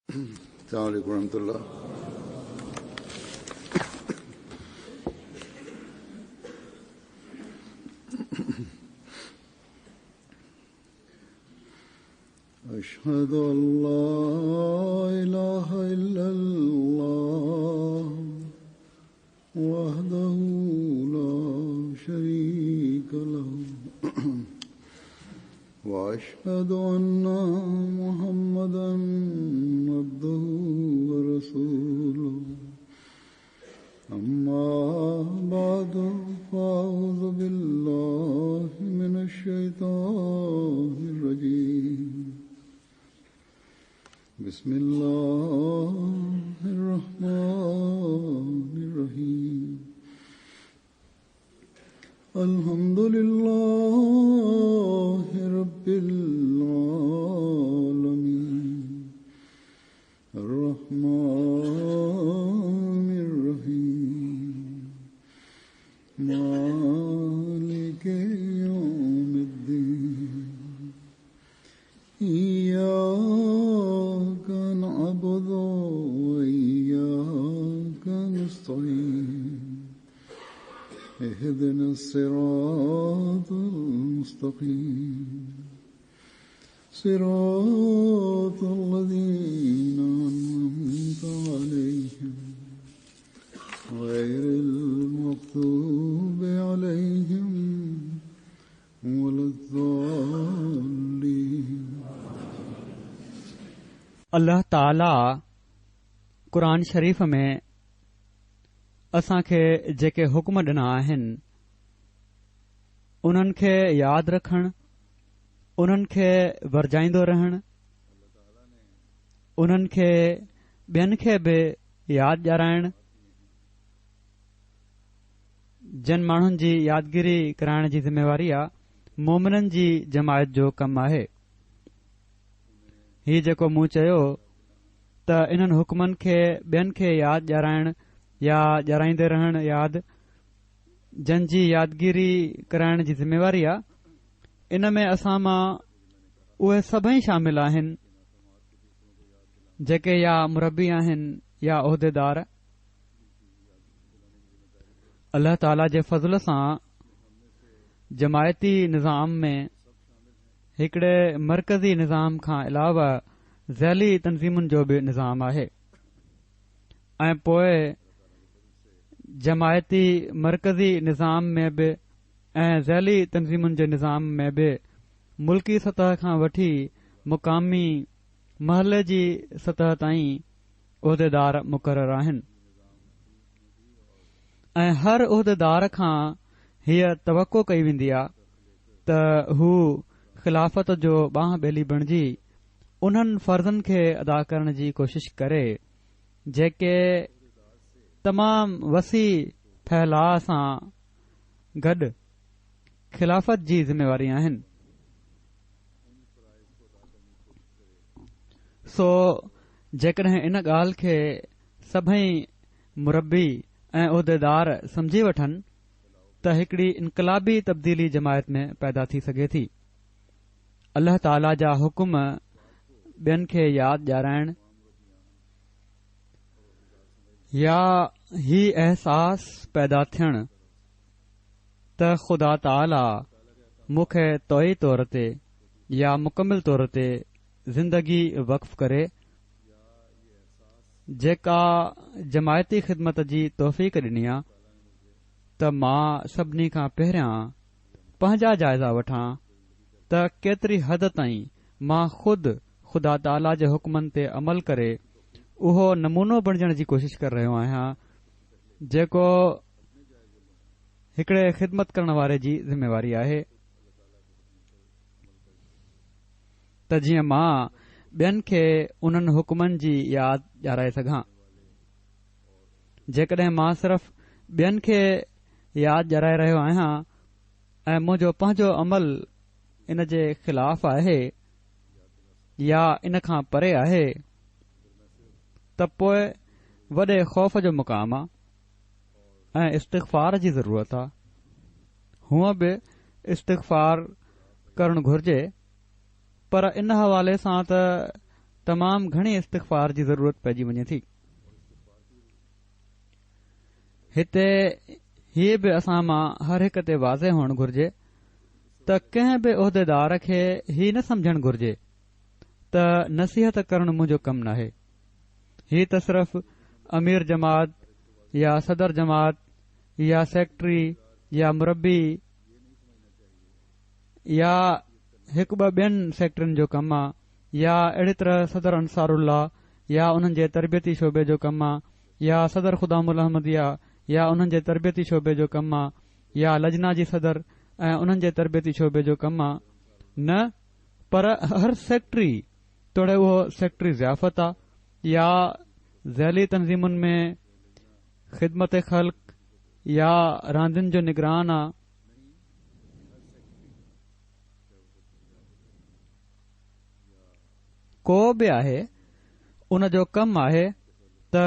अस्सलामु अलैकुम रहमतुल्लाह। अशहदु अल्ला इलाहा इल्लल्लाह वहदहु ला शरीका लहु व अशहदु अन्ना मुहम्मदन अब्दुहु व रसूलुहु अम्मा बअदु फ़अऊज़ु बिल्लाहि मिनश शैतानिर रजीम। बिस्मिल्लाहिर रहमानिर रहीम। अल्हम्दुलिल्लाहि रब्बिल आलमीन अर्रहमानिर रहीम मालिकि यौमिद्दीन इय्याका नअबुदु व इय्याका नस्तईन इहदिनस सिरातल मुस्तक़ीम सिरातल लज़ीना अनअमता अलैहिम गैरिल मग़्दूबि अलैहिम वलद्दाल्लीन। अल्लाह ताला क़ुरान शरीफ़ में असांखे जेके हुक्म ॾिना आहिनि उन्हनि खे यादि रखणु, उन्हनि खे वरजाईंदो रहणु, उन्हनि खे ॿियनि खे बि यादि ॾियाराइणु, जिन माण्हुनि जी यादगिरी कराइण जी ज़िम्मेवारी आहे मोमिननि जी जमायत जो कमु आहे। हीउ जेको मूं चयो त इन्हनि हुकमनि खे ॿियनि खे यादि ॾियाराइणु या ॾियाराईंदे रहणु यादि, जन जी यादगिरी कराइण जी ज़िम्मेवारी आहे, इन में असां मां उहे सभई शामिल आहिनि जेके या मुरबी आहिनि या उहिदेदार। अल्लाह ताला जे फज़ल सां जमायती निज़ाम में हिकड़े मरकज़ी निज़ाम खां अलावा ज़ैली तंज़ीमुनि जो बि निज़ाम आहे ऐं पोइ जमायती मरकज़ी निज़ाम में बि ऐं ज़ैली तंज़ीमुनि जे निज़ाम में बि मुल्की सतह खां वठी मुक़ामी महले जी सतह ताईं उहिदेदार मुक़रर आहिनि ऐं हर उहिदेदार खां हीअ तवक़ो कई वेंदी आहे त हू ख़िलाफ़त जो बांह ॿेली बणिजी उन्हनि फ़र्ज़नि खे अदा करण जी कोशिश करे जेके तमाम वसी फैलाव सां गॾु ख़िलाफ़त जी ज़िम्मेवारी आहिनि। सो जेकॾहिं इन ॻाल्हि खे सभई मुरबी ऐं उहिदेदार समझी वठनि त हिकड़ी इनक़लाबी तब्दीली जमायत में पैदा थी सघे थी। अल्लाह ताला जा हुकुम ॿियनि खे यादि ॾियाराइण या ही अहसास पैदा थियणु त ख़ुदा ताला मूंखे तोई तौर ते या मुकमिल तौर ते ज़िंदगी वक़फ़ करे जेका जमायती ख़िदमत जी तौफ़ीक़ ॾिनी आहे त मां सभिनी खां पहिरियां पंहिंजा जाइज़ा वठां त केतिरी हद ताईं मां ख़ुदि ख़ुदा ताला जे हुकमनि ते अमल करे उहो नमूनो बणजण जी कोशिश करे रहियो आहियां जेको हिकड़े ख़िदमत करण वारे जी ज़िम्मेवारी आहे त जीअं मां ॿियनि खे उन्हनि हुकमनि जी यादि ॾियाराए सघां। जेकॾहिं मां सिर्फ़ ॿियनि खे यादि ॾियाराए रहियो आहियां ऐं मुंहिंजो पंहिंजो अमल इन जे ख़िलाफ़ आहे या इन खां परे आहे त पोइ वॾे ख़ौफ़ जो मुक़ाम आहे ऐं इस्तिग़फ़ार जी ज़रूरत आहे। हूअं बि इस्तिग़फ़ार करणु घुर्जे, पर इन हवाले सां त तमामु घणी इस्तिग़फ़ार जी ज़रूरत पइजी वञे थी। हिते हीअ बि असां मां हर हिक ते वाज़े हुअणु घुर्जे त कंहिं बि उहिदेदार खे हीउ न समझणु घुर्जे त नसीहत करणु मुंहिंजो कमु नाहे। हीउ त सिर्फ़ अमीर जमात या सदर जमात या सेक्रेटरी या मुरबी या हिकु ॿ ॿियनि सेक्टरनि जो कमु आहे, या अहिड़ी तरह सदर अंसारुल्लाह या उन्हनि जे तरबियती शोबे जो कमु आहे, या सदर ख़ुदामुल अहमदिया या उन्हनि जे तरबियती शोबे जो कमु आहे, या लजना जी सदर ऐं उन्हनि जे तरबियती शोबे जो कमु आहे। न, पर हर सेक्रेटरी तोड़े उहो सेक्रेटरी ज़ियाफ़त आहे या ज़ैली तनज़ीमुनि में ख़िदमत ख़ल्क़ या रांदियुनि जो निगरान आहे। को बि आहे उन जो कमु आहे त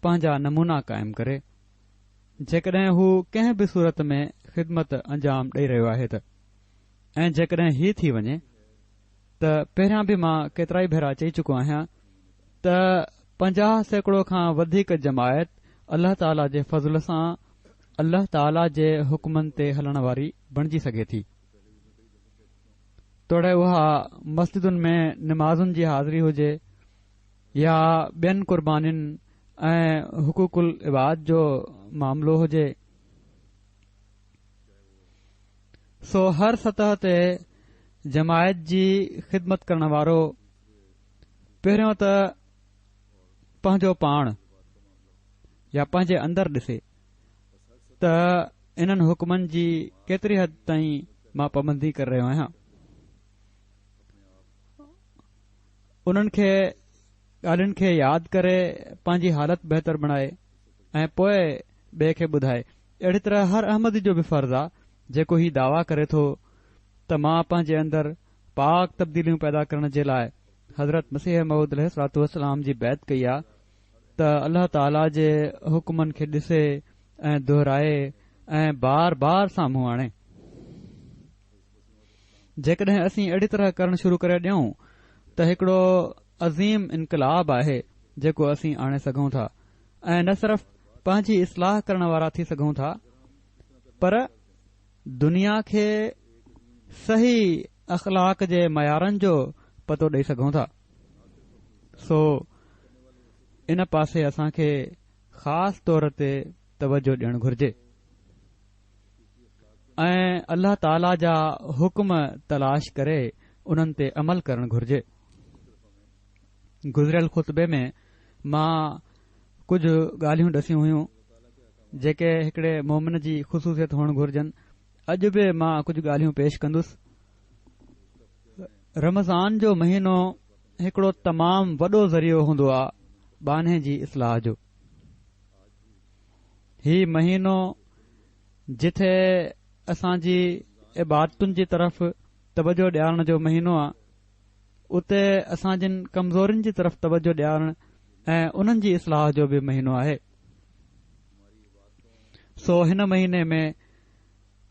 पंहिंजा नमूना क़ाइमु करे। जेकॾहिं हू कंहिं बि सूरत में ख़िदमत अंजाम ॾेई रहियो आहे त, ऐं जेकॾहिं हीउ थी वञे त पहिरियां बि मां केतिरा ई भेरा चई चुको आहियां त 50% खां वधीक जमायत अल्लाह ताला जे फज़ल सां अल्लाह ताला जे हुकमनि ते हलण वारी बणिजी सघे थी। तोड़े उहा मस्जिदुनि में निमाज़ुनि जी हाज़िरी हुजे या ॿियनि क़ुर्बानीनि ऐं हुकूकुल इबाद जो मामिलो हुजे। सो हर सतह ते जमायत जी ख़िदमत करण वारो पहिरियों त पंहिंजो पाण या पंहिंजे अंदरि ॾिसे त इन्हनि हुकमनि जी केतिरी हद ताईं मां पाबंदी करे रहियो आहियां। उन्हनि खे ॻाल्हियुनि खे यादि करे पंहिंजी हालत बहितर बणाए ऐं पोइ ॿिए खे ॿुधाए। अहिड़ी तरह हर अहमदी जो बि फ़र्ज़ु आहे जेको हीउ दावा करे थो त मां पंहिंजे अंदरि पाक तब्दीलियूं पैदा करण जे लाइ हज़रत मसीह मऊद अलैहिस्सलातु वस्सलाम जी बैत कई आहे, त अल्लाह ताला जे हुकमनि खे ॾिसे ऐं दोहिराए ऐं बार बार साम्हूं आणे। जेकॾहिं असीं अहिड़ी तरह करणु शुरू करे ॾियूं त हिकड़ो अज़ीम इनकलाब आहे जेको असीं आणे सघूं था, ऐं न सिर्फ़ पंहिंजी इस्लाह करण वारा थी सघूं था, पर दुनिया खे सही अख़लाक जे मयारनि जो पतो ॾेई सघूं था। सो इन पासे असां खे ख़ासि तौर ते तवजो ॾियणु घुर्जे ऐं अल्लाह ताला जा हुक्म तलाश करे उन्हनि ते अमल करणु घुर्जे। गुज़िरियल ख़ुतबे में मां कुझु ॻाल्हियूं ॾसियूं हुयूं जेके हिकड़े मोमिन जी ख़ुशूसियत हुअणु घुर्जनि। अॼु बि मां कुझु ॻाल्हियूं पेश कंदुसि। रमज़ान जो महीनो हिकड़ो तमामु वॾो ज़रियो हूंदो आहे बाने जी इस्लाह जो। ही महीनो जिथे असांजी इबादतुनि जी तरफ़ तवजो ॾियारण जो महीनो आहे, उते असां जिन कमज़ोरियुनि जी तरफ़ तवजो ॾियारण ऐं उन्हनि जी इस्लाह जो बि महीनो आहे। सो हिन महीने में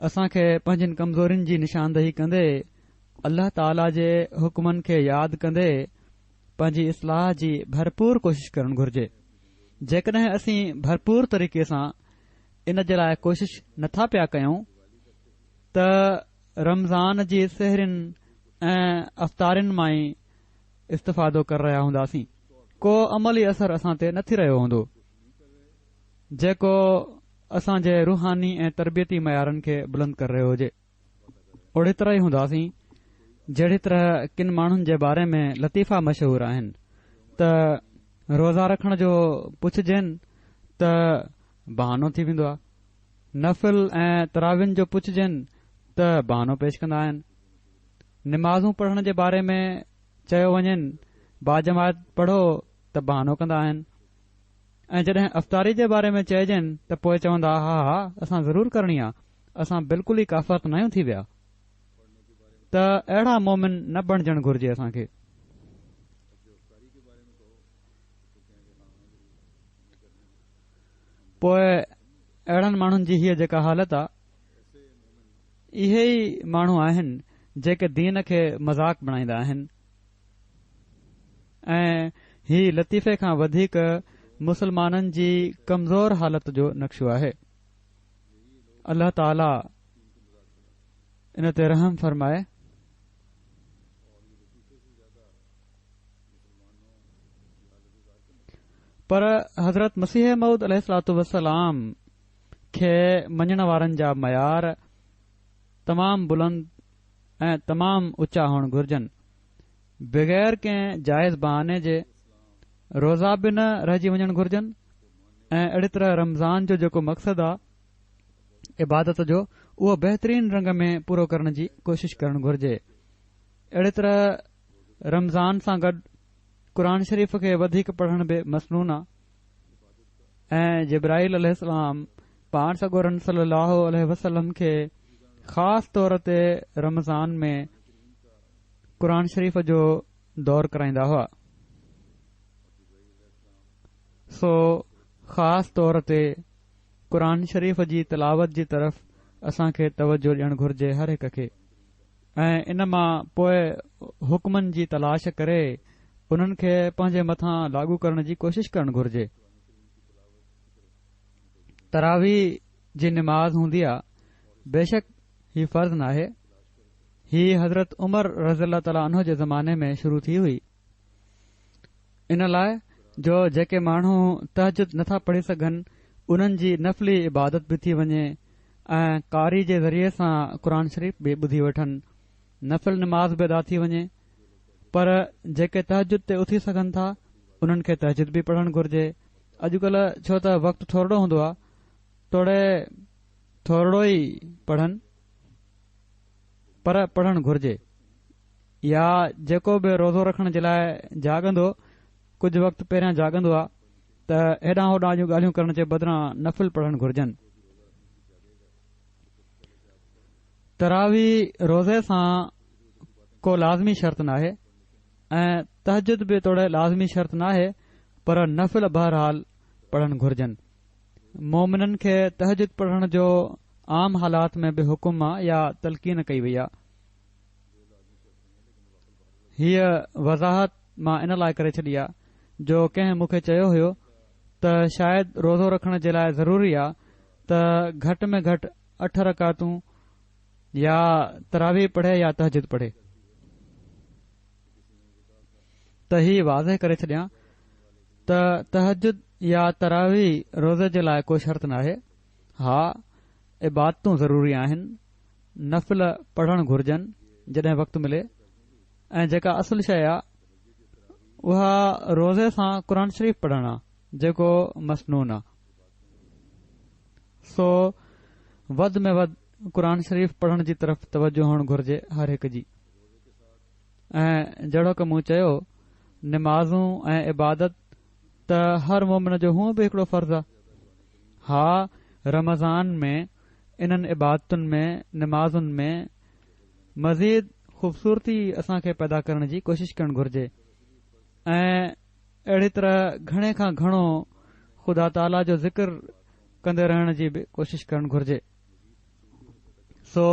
असां खे पंहिंजनि कमज़ोरियुनि जी निशानदही कंदे अल्लाह ताला जे हुकमनि खे यादि कंदे पंहिंजी इस्लाह जी भरपूर कोशिश करणु घुर्जे। जेकॾहिं असीं भरपूर तरीक़े सां इन जे लाइ कोशिश नथा पिया कयूं त रमज़ान जी सहरियुनि ऐं अफ़्तारियुनि मां ई इस्तिफ़ादो करे रहिया हूंदासीं। को अमली असर असां ते न थी रहियो हूंदो जेको असां जे रूहानी ऐं तरबियती मयारनि खे बुलंद करे रहियो हुजे। ओड़ी तरह ई हूंदासीं जहिड़ी तरह किन माण्हुनि जे बारे में लतीफ़ा मशहूर आहिनि त रोज़ा रखण जो पुछजनि त बहानो थी वेंदो आहे, नफ़िल ऐं तराविन जो पुछजनि त बहानो पेश कंदा आहिनि, निमाज़ूं पढ़ण जे बारे में चयो वञनि बाजमात पढ़ो त बहानो कंदा आहिनि, ऐं जॾहिं अफ़्तारी जे बारे में चइजनि त पोइ चवंदा हा हा असां ज़रूर करणी आहे, असां बिल्कुलु ई काफ़र त नयूं थी विया। त अहिड़ा मोमिन न बणजणु घुर्जे असां खे। पोइ अहिड़नि माण्हुनि जी हीअ जेका हालत आहे, इहे ई माण्हू आहिनि जेके दीन खे मज़ाक बणाईंदा आहिनि ऐं ही लतीफ़े खां वधीक मुसलमाननि जी कमज़ोर हालत जो नक्शो आहे। अल्लाह ताला इन ते रहम फरमाए। पर हज़रत मसीह मऊद अलैहिस्सलातु वस्सलाम खे मञण वारनि जा मयार तमामु बुलंद ऐं तमामु ऊचा हुअण घुर्जनि। बग़ैर कंहिं जाइज़ बहाने जे रोज़ा बि न रहिजी वञणु घुर्जनि ऐं अहिड़ी तरह रमज़ान जो जेको मक़सदु आहे इबादत जो, उहो बहितरीन रंग में पूरो करण जी कोशिश करणु घुर्जे। अहिड़ी तरह रमज़ान सां गॾु क़ुर शरीफ़ खे वधीक पढ़ण बि मसनून आहे ऐं जिब्राइल अलैहिस्सलाम पाण सॻोरन सल्लल्लाहु अलैहि वसल्लम खे ख़ासि तौर ते रमज़ान में क़ुर शरीफ़ जो दौर कराईंदा हुआ। सो ख़ासि तौर ते क़ुर शरीफ़ जी तिलावत जी तरफ़ असां खे तवजो ॾियणु घुर्जे हर हिक खे, ऐं इन मां पोइ हुकमनि जी तलाश करे उन्हनि खे पंहिंजे मथां लागू करण जी कोशिश करणु घुर्जे। तरावी जी निमाज़ हूंदी आहे, बेशक ही फर्ज़ नाहे। ही हज़रत उमर रज़ियल्लाहु ताला अन्हु जे ज़माने में शुरू थी हुई, इन लाइ जो जेके माण्हू तहजुद नथा पढ़ी सघनि उन्हनि जी नफ़ली इबादत बि थी वञे ऐं कारी जे ज़रिए सां क़ुर शरीफ़ बि ॿुधी वठनि, नफ़िल निमाज़ बि अदा थी वञे। पर जेके तहजुद ते उथी सघनि था उन्हनि खे तहजुद बि पढ़णु घुर्जे। अॼुकल्ह छो त वक़्तु थोरो हूंदो आहे, थोरो ई पढ़नि, पर पढ़णु घुर्जे। या जेको बि रोज़ो रखण जे लाइ जाॻंदो, कुझु वक़्तु पहिरियां जाॻंदो आहे त हेॾां होॾां जूं ॻाल्हियूं करण जे बदिरां नफ़िल पढ़णु घुर्जनि। तरावी रोज़े सां को लाज़मी शर्त नाहे ऐं तहजुद बि तोड़े लाज़मी शर्त नाहे, पर नफ़िल बहरहाल पढ़णु घुर्जनि। मोमिननि खे तहजुद पढ़ण जो आम हालात में बि हुकुम आहे या तलक़ीन कई वई आहे। हीअ वज़ाहत मां इन लाइ करे छॾी आहे जो कंहिं मूंखे चयो हुयो त शायदि रोज़ो रखण जे लाइ ज़रूरी आहे त घटि में घटि 8 रकातूं या तरावी पढ़े या तहजुद पढ़े। त ही वाज़ह करे छॾियां त तहजुद या तरावी रोज़े जे लाइ को शर्त नाहे। हा, इबादतूं ज़रूरी आहिनि, नफ़िल पढ़णु घुर्जनि जॾहिं वक़्तु मिले, ऐं जेका असुल शइ आहे उहा रोज़े सां क़ुर शरीफ़ पढ़णु आहे जेको मसनून आहे। सो वधि में वधि क़ुर शरीफ़ पढ़ण जी तरफ़ तवजो हुअणु घुर्जे हर हिक जी। ऐं जहिड़ो कि मूं चयो, निमाज़ूं ऐं इबादत त हर मोमिन जो हूअं बि हिकिड़ो फ़र्ज़ु आहे। हा, रमज़ान में इन्हनि इबादतुनि में निमाज़ुनि में मज़ीद ख़ूबसूरती असां खे पैदा करण जी कोशिश करणु घुर्जे ऐं अहिड़ी तरह घणे खां घणो ख़ुदा ताला जो ज़िक्र कंदे रहण जी बि कोशिश करणु घुर्जे। सो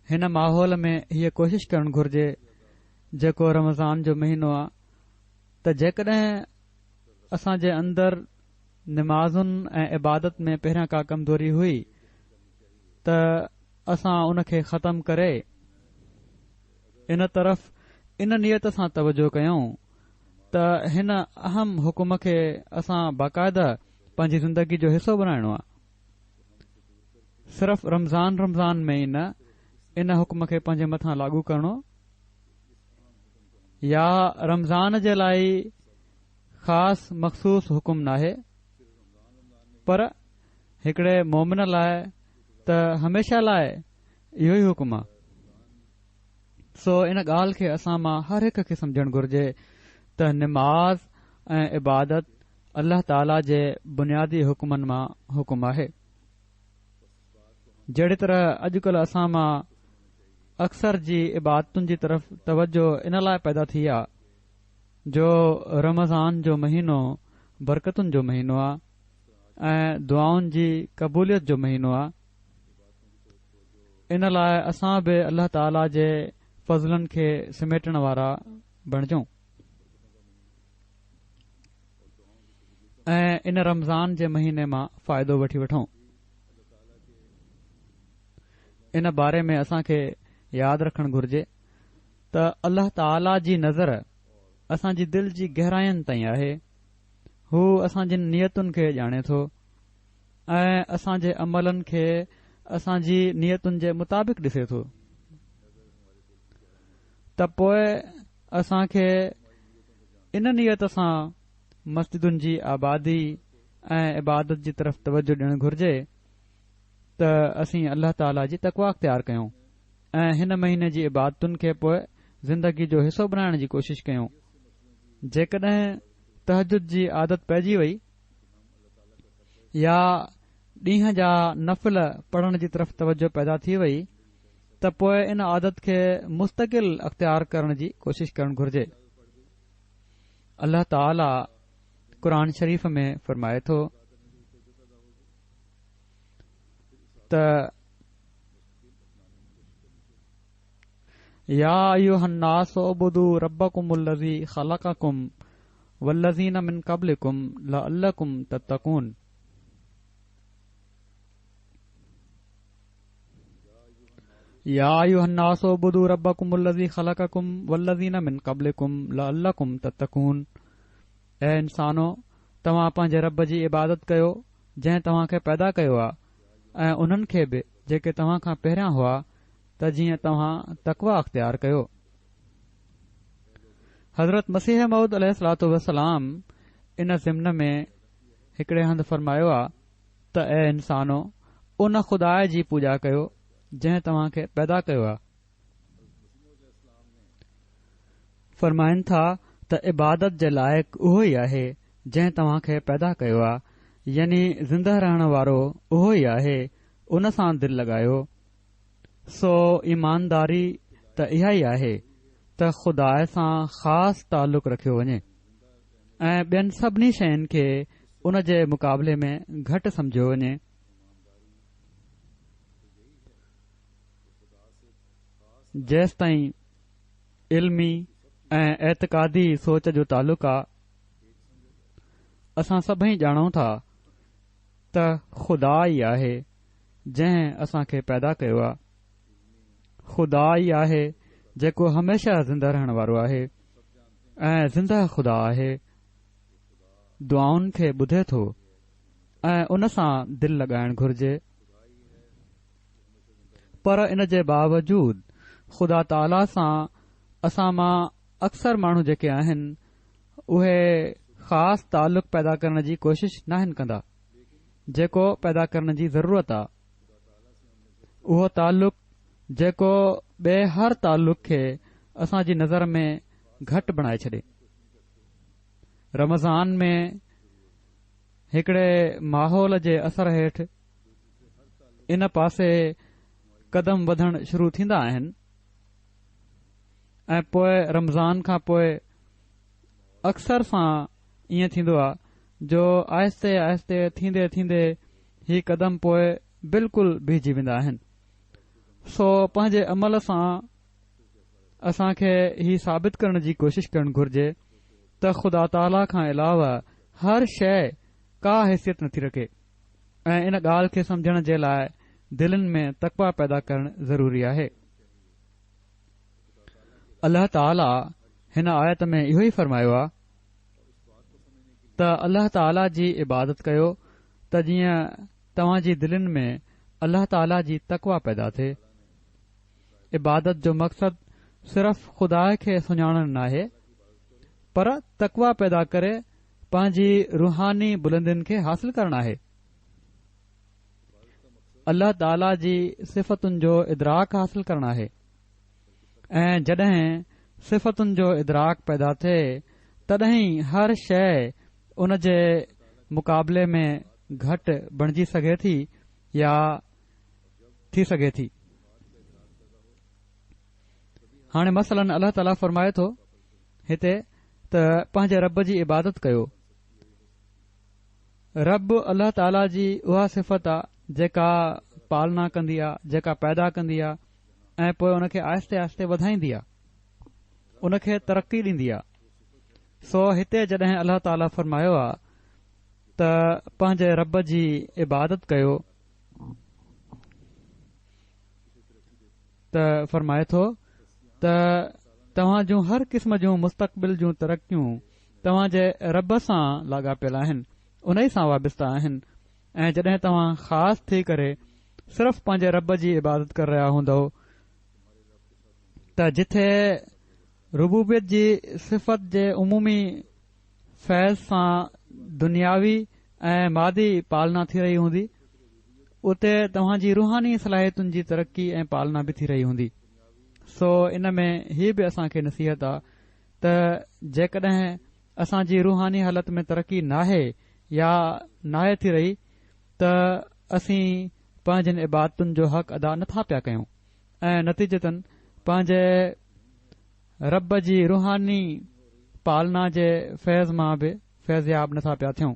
हिन माहौल में हीअ कोशिश करणु घुर्जे जेको रमज़ान जो महीनो आहे त जेकॾहिं असां जे अंदरि निमाज़ुनि ऐं इबादत में पहिरियां का कमज़ोरी हुई त असां उन खे ख़तमु करे इन तरफ़ इन नियत सां तवजो कयूं त हिन अहम हुकुम खे असां बाक़ायदा पंहिंजी ज़िंदगी जो हिसो बनाइणो आहे। सिर्फ़ रमज़ान में ई न, इन हुकुम खे पंहिंजे मथां लागू करणो या रमज़ान जे लाइ ख़ासि मख़सूस हुकुम नाहे, पर हिकिड़े मोमिन लाइ त हमेशा लाइ इहो ई हुकुम आहे। सो इन ॻाल्हि खे असां मां हर हिक खे समझणु घुर्जे त निमाज़ ऐं इबादत अल्लाह ताला जे बुनियादी हुकुमनि मां हुकुम आहे। जहिड़ी तरह अॼुकल्ह असां मां अक्सर जी इबादतुनि जी तरफ़ तवजो इन लाइ पैदा थी आहे जो रमज़ान जो महीनो बरकतुनि जो महीनो आहे ऐं दुआउनि जी क़बूलियत जो महीनो आहे। इन लाइ असां बि अल्लाह ताला जे फज़लनि खे समेटण वारा बणिजूं। ऐं इन रमज़ान जे महीने मां फ़ाइदो वठी वठूं। इन बारे में असां खे यादि रखणु घुर्जे त अल्लाह ताला जी नज़र असांजी दिल जी गहराइयुनि ताईं आहे। हू असांजी नियतुनि खे ॼाणे थो ऐं असांजे अमलनि खे असांजी नियतुनि जे मुताबिक़ ॾिसे थो। त पोइ असां खे इन नियत सां मस्जिदुनि जी आबादी ऐं इबादत जी तरफ़ तवजो ॾियणु घुर्जे त असीं अल्लाह ताला जी तक़वा अख़्तियार कयूं ऐं हिन महीने जी इबादतुनि खे पोइ ज़िंदगी जो हिसो बणाइण जी कोशिश कयूं। जेकॾहिं तहजुद जी आदत पइजी वई या ॾींहं जा नफ़िल पढ़ण जी तरफ़ तवजो पैदा थी वई त पोइ इन आदत खे मुस्तक़िल अख़्तियार करण जी कोशिश करणु घुर्जे। अल्लाह ताला क़ुरान शरीफ़ में फ़रमाए थो त या अय्युहन्नास उबुदू रब्बकुमुल्लज़ी ख़लक़कुम वल्लज़ीना मिन क़ब्लिकुम लअल्लकुम तत्तक़ून। या अय्युहन्नास उबुदू रब्बकुमुल्लज़ी ख़लक़कुम वल्लज़ीना मिन क़ब्लिकुम लअल्लकुम तत्तक़ून। ऐं इंसानो, तव्हां पंहिंजे रब जी इबादत कयो जंहिं तव्हां खे पैदा कयो आहे ऐं उन्हनि खे बि जेके तव्हां खां पहिरियां हुआ त जीअं तव्हां तक़वा अख़्तियार कयो। हज़रत मसीह मऊद अलैहिस्सलातु वस्सलाम इन ज़िम्न में हिकड़े हंधि फ़रमायो आहे त ऐं इंसानो, उन खुदा जी पूॼा कयो जंहिं तव्हां खे पैदा कयो आहे। फ़रमाइनि था त इबादत जे लाइक़ उहो ई आहे जंहिं तव्हां खे पैदा कयो आहे, यानी ज़िंदह रहण वारो उहो ई आहे, उन सां दिलि लॻायो। सो ईमानदारी त इहा ई आहे त खुदा सां ख़ासि ताल्लुक़ रखियो वञे ऐं ॿियनि सभिनी शयुनि खे उन जे मुक़ाबले में घटि समझियो वञे। जेसि ताईं इल्मी ऐं एतिक़ादी सोच जो ताल्लुक़ आहे, असां सभई ॼाणूं था त खुदा ई आहे जंहिं असां खे पैदा कयो आहे। खुदा ई आहे जेको हमेशा ज़िंदा रहण वारो आहे ऐं ज़िंदा खुदा आहे। दुआउनि खे ॿुधे थो ऐं उन सां दिलि लॻाइण घुर्जे। पर इन जे बावजूद खुदा ताला सां असां मां अक्सर माण्हू जेके आहिनि उहे ख़ासि ताल्लुक़ पैदा करण जी कोशिश नाहिनि कंदा जेको पैदा करण जी ज़रूरत आहे। उहो ताल्लुक़ जेको ॿिए हर ताल्लुक़ खे असांजी नज़र में घटि बणाए छॾे। रमज़ान में हिकड़े माहौल जे असर हेठि इन पासे कदम वधण शुरू थींदा आहिनि ऐं पोइ रमज़ान खां पोइ अक्सर सां ईअं थींदो आहे जो आहिस्ते आहिस्ते थींदे थींदे ही कदम पोइ बिल्कुलु बीहजी वेंदा आहिनि। सो पंहिंजे अमल सां असां खे ही साबित करण जी कोशिश करणु घुर्जे त ख़ुदा ताला खां अलावा हर शइ का हैसियत नथी रखे ऐं इन ॻाल्हि खे समझण जे लाइ दिलनि में तक़वा पैदा करणु ज़रूरी आहे। अल्लाह ताला हिन आयत में इहो ई फ़रमायो आहे त अल्लाह ताला जी इबादत कयो त जीअं तव्हां जी दिलनि में अल्लाह ताला जी तक़वा पैदा थिए। इबादत जो मक़सद सिर्फ़ खुदा खे सुञाणणु नाहे, पर तक़वा पैदा करे पंहिंजी रूहानी बुलंदियुनि खे हासिल करणु आहे। अल्लाह ताला जी सिफ़तुनि जो इदराक हासिल करणु आहे ऐं जॾहिं सिफ़तुनि जो इदराक पैदा थिए तॾहिं हर शइ उन जे मुक़ाबले में घटि बणिजी सघे थी या थी सघे थी। हाणे मसलन अल्लाह ताला फ़रमाए थो हिते त पंहिंजे रब जी इबादत कयो। रब अल्लाह ताला जी उहा सिफ़त आहे जेका पालना कंदी आहे, जेका पैदा कंदी आहे ऐं पोइ उन खे आहिस्ते आहिस्ते वधाईंदी आहे, उन खे तरक़ी ॾींदी आहे। सो हिते जॾहिं अल्लाह ताला फ़रमायो आहे त पंहिंजे रब जी इबादत कयो त फरमाए थो त तव्हां जूं हर क़िस्म जूं मुस्तक़बिल जूं तरक़ियूं तव्हां जे रब सां लाॻापियल आहिनि, उन ई सां वाबिस्ता आहिनि। ऐं जॾहिं तव्हां ख़ासि थी करे सिर्फ़ पंहिंजे रब जी इबादत करे रहिया हूंदव त जिथे रुबूबियत जी सिफ़त जे उमूमी फैज़ सां दुनियावी ऐं मादी पालना थी रही हूंदी, उते तव्हां जी रूहानी सलाहियतुनि जी तरक़ी ऐं पालना बि थी रही हूंदी। सो इन में हीअ बि असां खे नसीहत आहे त जेकॾहिं असां जी रूहानी हालत में तरक़ी नाहे या नाहे थी रही त असीं पंहिंजनि इबादतुनि जो हक़ अदा नथा पिया कयूं ऐं नतीजतन पंहिंजे रब जी रूहानी पालना जे फैज़ मां बि फैज़याब नथा पिया थियूं।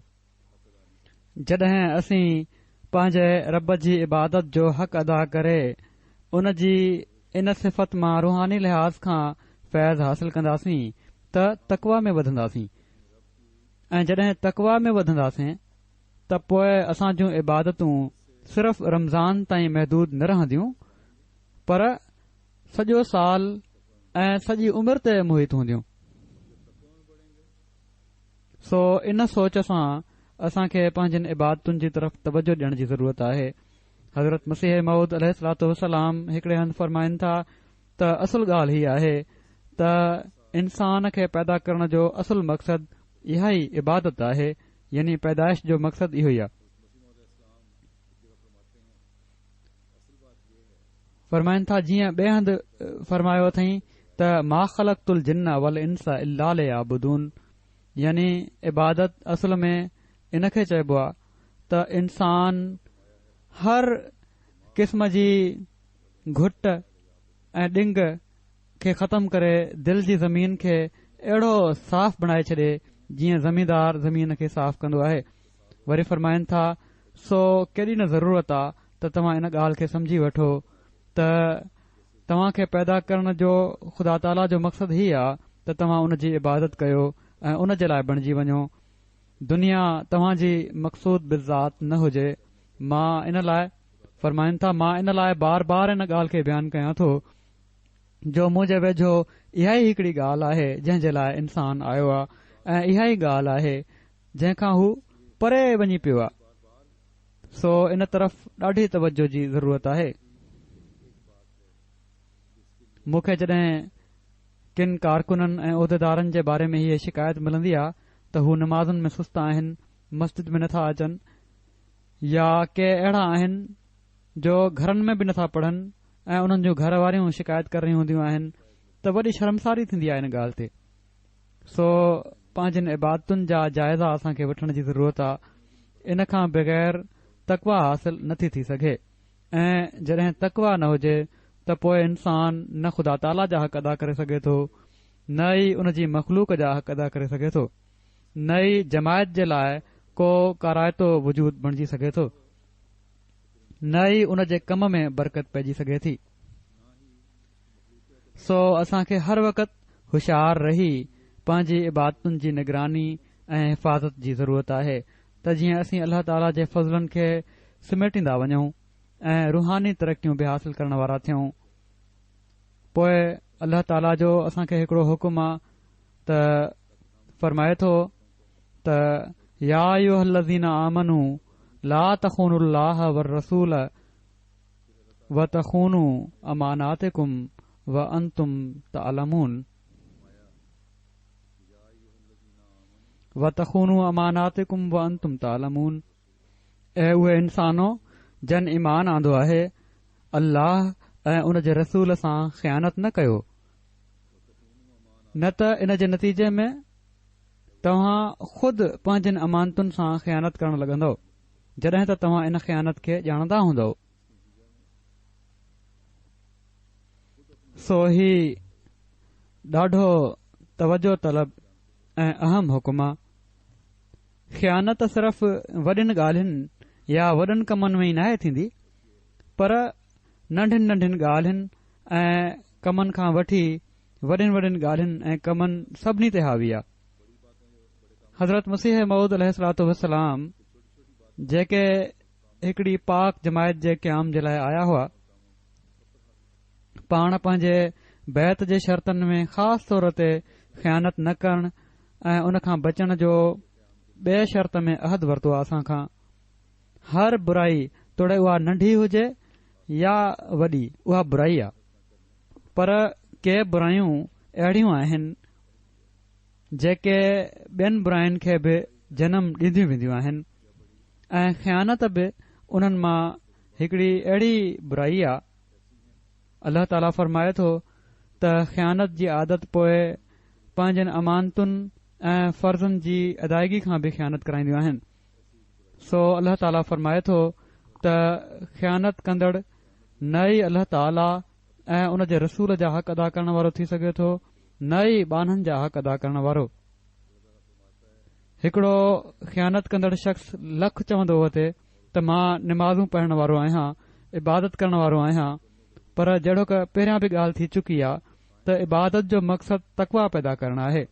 जॾहिं असीं पंहिंजे रब जी इबादत जो हक़ अदा करे उन जी इन सिफ़त मां रूहानी लिहाज़ खां फैज़ हासिल कंदासीं त तक़वा में वधंदासीं ऐं जॾहिं तक़वा में वधंदासीं त पोइ असां जूं इबादतूं सिर्फ़ रमज़ान ताईं महदूद न रहंदियूं पर सॼो साल ऐं सॼी उमिरि ते मुहित हूंदियूं। सो इन सोच सां असां खे पंहिंजनि इबादतुनि जी तरफ़ तवजो ॾियण जी ज़रूरत आहे। हज़रत मसीह मऊद अलैहिस्सलातु वस्सलाम हिकिड़े हंधि फ़रमाइनि था त असुल ॻाल्हि हीअ आहे त इंसान खे पैदा करण जो असुल मक़सदु इहा ई इबादत आहे, यानी पैदाइश जो मक़सदु इहो ई आहे। फ़रमाइनि था जीअं ॿिए हंधि फ़रमायो अथई त मा ख़लक़तुल जिन्न वल इंस इल्ला लियअबुदून, यानी इबादत असल में इन खे चइबो आहे त इंसान हर क़िस्म जी घुट ऐं ॾिंग खे ख़तमु करे दिल जी ज़मीन खे अहिड़ो साफ़ बणाए छॾे जीअं ज़मींदार ज़मीन खे साफ़ कंदो आहे। वरी फ़रमाइनि था सो केॾी न ज़रूरत आहे त तव्हां इन ॻाल्हि खे समझी वठो त तव्हां खे पैदा करण जो ख़ुदा ताला जो मक़सदु ही आहे त तव्हां उन जी इबादत कयो ऐं उन जे लाइ बणिजी वञो। दुनिया तव्हां जी मक़सूद बिज़ात न हुजे। मां इन लाइ फ़रमाइनि था मां इन लाइ बार बार इन ॻाल्हि खे बयानु कयां थो जो मुंहिंजे वेझो इहा ई हिकड़ी ॻाल्हि आहे जंहिं जे लाइ इंसान आयो आहे ऐं इहा ई ॻाल्हि आहे जंहिंखां हू परे वञी पियो आहे। सो इन तरफ़ ॾाढी तवजो जी ज़रूरत आहे। मूंखे जॾहिं किन कारकुननि ऐं उहिदेदारनि जे बारे में हीअ शिकायत मिलंदी आहे त हू नमाज़ुनि में सुस्त आहिनि, मस्जिद में नथा अचनि, या के अहिड़ा आहिनि जो घरनि में बि नथा पढ़नि ऐं उन्हनि जूं घर वारियूं शिकायत कर रही हूंदियूं आहिनि, त वॾी शर्मसारी थींदी आहे इन ॻाल्हि ते। सो पंहिंजनि इबादतुनि जा जाइज़ा असां खे वठण जी ज़रूरत आहे। इन खां बग़ैर तक़वा हासिल नथी थी सघे ऐं जॾहिं तक़वा न हुजे त पोइ इंसान न ख़ुदा ताला जा हक़ अदा करे सघे थो, न ई उन जी मख़लूक जा हक़ अदा करे सघे थो, न ई जमायत जे लाइ को काराइतो वजूद बणिजी सघे थो, न ई उन जे कम में बरकत पइजी सघे थी। सो असां खे हर वक़्त होशियार रही पंहिंजी इबादतुनि जी निगरानी ऐं हिफ़ाज़त जी ज़रूरत आहे त जीअं असीं अल्लाह ताला जे फज़लनि खे समेटींदा वञूं ऐं रूहानी तरक़ियूं बि हासिल करण वारा थियूं। पोइ अल्लाह ताला जो असां खे हिकिड़ो हुकुम आहे त फ़रमाए थो त या अय्युहल्लज़ीना आमनू ला तख़ूनुल्लाह वररसूल व तख़ूनू अमानातिकुम व अंतुम तअलमून व तख़ूनू अमानातिकुम व अंतुम तअलमून। ऐं उहे इंसानो जन ईमान आंदो आहे अल्लाह ऐं उन जे रसूल सां ख़यानत न कयो, न त इन जे नतीजे में तव्हां खुद पंहिंजनि अमानतुनि सां ख़यानत करण लॻंदव जॾहिं त तव्हां इन ख़यानत खे ॼाणंदा हूंदव। सो ही ॾाढो तवजो तलब ऐं अहम हुकुम आहे। ख़यानत सिर्फ़ वॾियुनि ॻाल्हियुनि या वॾनि कमनि में ई नाहे थींदी, पर नंढियुनि नंढियुनि ॻाल्हियुनि ऐं कमनि खां वठी वॾियुनि वॾियुनि ॻाल्हियुनि ऐं कमनि सभिनी ते हावी आहे। हज़रत मसीह मऊद अलैहिस्सलातु वस्सलाम जेके हिकड़ी पाक जमायत जे क़याम जे लाइ आया हुआ, पाण पंहिंजे बैत जे शर्तनि में ख़ासि तौर ते ख़यानत न करण ऐं उन खां बचण जो ॿिए शर्त में अहद वरितो आहे असां खां। हर बुराई तोड़े उहा नंढी हुजे या वॾी, उहा बुराई आहे, पर के बुरायूं अहिड़ियूं आहिनि जेके ॿियनि बुराइनि खे बि जनम ॾींदियूं वेंदियूं आहिनि ऐं ख़यानत बि उन्हनि मां हिकड़ी अहिड़ी बुराई आहे। अल्लाह ताला फरमाए थो त ख़यानत जी आदत पोइ पंहिंजनि अमानतुनि ऐं फर्ज़नि जी अदायगी खां बि ख़यानत कराईंदियूं आहिनि। सो अल्लाह ताला फरमाए थो त ख़यानत कंदड़ न ई अल्लाह ताला ऐं उन जे रसूल जा हक़ अदा करण वारो थी सघे थो, न ई बाननि जा हक़ अदा करण वारो। हिकड़ो ख़यानत कंदड़ शख़्स लख चवंदो हुते त मां निमाज़ूं पढ़ण वारो आहियां, इबादत करण वारो आहियां, पर जहिड़ो क पहिरियां बि ॻाल्हि थी चुकी आहे त इबादत जो मक़सदु तक़वा पैदा करणु आहे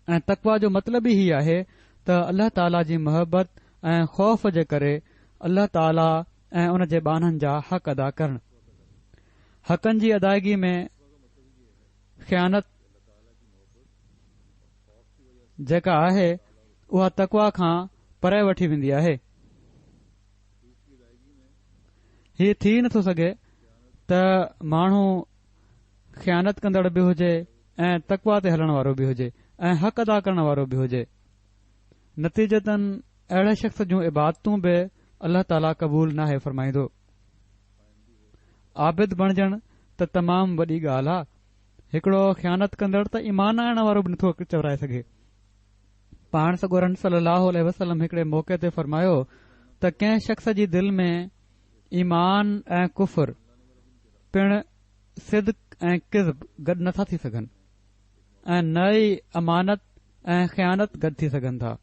ऐं तक़वा जो मतिलब ई ही आहे त अल्लाह ताला जी मोहबत ऐं ख़ौफ़ जे करे अल्लाह ताला ऐं उन जे बाननि जा हक़ अदा करणु। हक़नि जी अदायगी में ख़यानत जेका आहे उहा तक़वा खां परे वठी वेंदी आहे। हीउ थी नथो सघे त माण्हू ख़यानत कंदड़ बि हुजे ऐं तक़वा ते हलण वारो बि हुजे ऐं हक़ अदा करण वारो बि हुजे। नतीजतन अहिड़े शख़्स जूं इबादतूं बि अल्लाह ताला क़बूल नाहे फरमाईंदो। आबिद बणजण त तमामु वॾी ॻाल्हि आहे। हिकड़ो ख़यानत कंदड़ त ईमान आणण वारो बि नथो चवराए सघे। पाण सगोरन सल्लल्लाहु अलैहि वसल्लम हिकड़े मौक़े ते फरमायो त कंहिं शख़्स जी दिल में ईमान ऐं कुफर पिण सिद्क़ ऐं किज़ब गॾु नथा थी सघनि ऐं न ई अमानत ऐं ख़यानत गॾु थी सघनि था।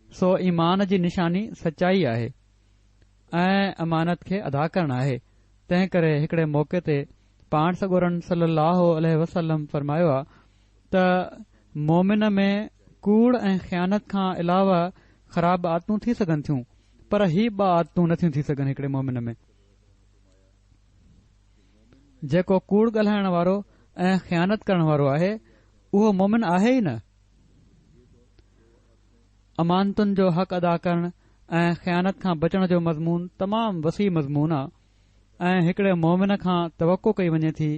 सो ईमान जी निशानी सचाई आहे ऐं अमानत खे अदा करणु आहे। तंहिं करे हिकड़े मौक़े ते पाण सगोरन सल्लल्लाहु अलैहि वसल्लम फरमायो आहे त मोमिन में कूड़ ऐं ख़यानत खां अलावा ख़राब आदतूं थी सघनि थियूं, पर ही ॿ आदतूं नथियूं थी सघनि हिकड़े मोमिन में। जेको कूड़ ॻाल्हाइण वारो ऐं ख़यानत करण वारो आहे उहो मोमिन आहे ई न। अमानतुनि जो हक़ अदा करण ऐं ख़यानत खां बचण जो मज़मून तमामु वसी मज़मून आहे ऐं हिकड़े मोमिन खां तवक़ो कई वञे थी